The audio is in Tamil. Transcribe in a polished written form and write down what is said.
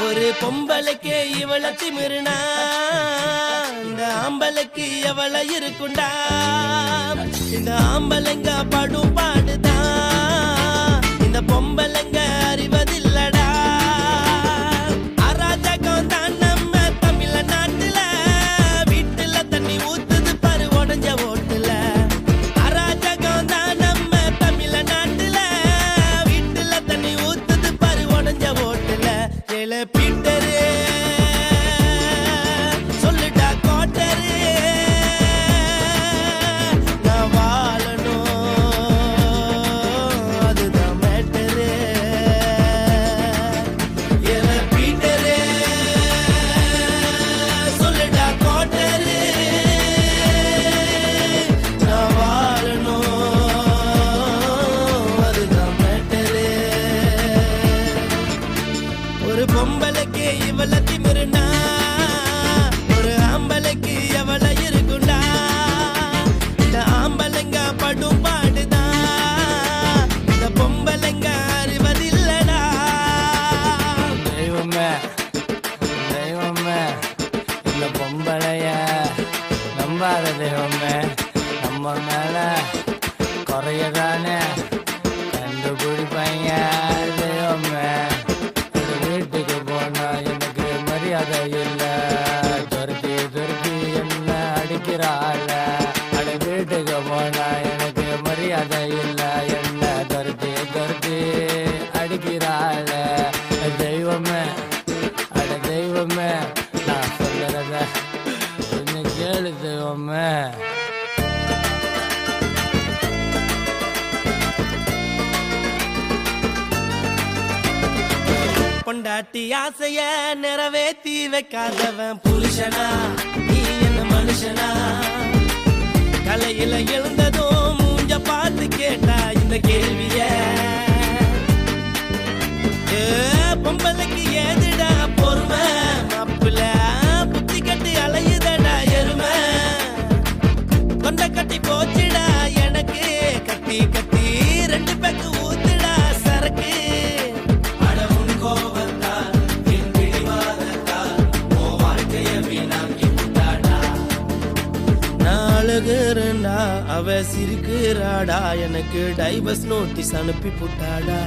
ஒரு பொம்பளைக்கு இவள திமிருனா இந்த ஆம்பளைக்கு எவள இருக்குண்டா. இந்த ஆம்பளைங்க படும் பாடுதான் இந்த பொம்பளைங்க அறிவதில்லடா. அராஜகம் தான் நம்ம தமிழ நாட்டுல, வீட்டுல தண்ணி ஊத்துது பாரு உடஞ்ச ஓட்டுல. அராஜகம் தான் நம்ம தமிழ நாட்டுல, வீட்டுல தண்ணி ஊத்துது பாரு உடஞ்ச ஓட்டுல. ஏழ பீட்டரு சொல்லுடா கோட்டரு, நான் வாழணும் அதுதான் மேட்டரு. ஏழ பீட்டரு சொல்லுடா கோட்டரு, நான் வாழணும் அதுதான் மேட்டரு. ஒரு பொம்பளைக்கு இவள திமிருனா, ஒரு ஆம்பளைக்கு எவள இருக்குண்டா. இந்த ஆம்பளைங்க படும் பாடுதான் இந்த பொம்பளைங்க அறிவதில்லடா. தெய்வமே தெய்வமே, இந்த பொம்பளைய நம்பாத தெய்வமே. நம்ம மேல குறையதானே கண்டுபிடிப்பாங்க தெய்வமே. ஒரு வீட்டுக்கு போனா எனக்கு மரியாதை இல்லை, துரத்தி துரத்தி என்ன அடிக்கிறாள். அட வீட்டுக்கு போனா எனக்கு மரியாதை இல்லை, என்ன துரத்தி துரத்தி அடிக்கிறாள். தெய்வமே அட தெய்வமே, நான் சொல்லுறத கொஞ்சம் கேளு தெய்வமே. பொண்டாட்டி ஆசைய நிறைவேத்தி வைக்காதவன் புருஷனா, நீ என்ன மனுஷனா? கலையில எழுந்ததும் மூஞ்ச பார்த்து கேட்டா இந்த கேள்விய. பொம்பளைக்கு ஏதுடா பொறுமை, மாப்பிள்ள புத்தி கட்டி அலையுதடா எருமை. கொண்ட கட்டி போச்சுடா எனக்கு, கட்டி கட்டி ரெண்டு பேக்கு ஊத்துடா சரக்கு. அழுகுறா அவ சிரிக்கிறாடா, எனக்கு டைவர்ஸ் நோட்டீஸ் அனுப்பி புட்டாடா.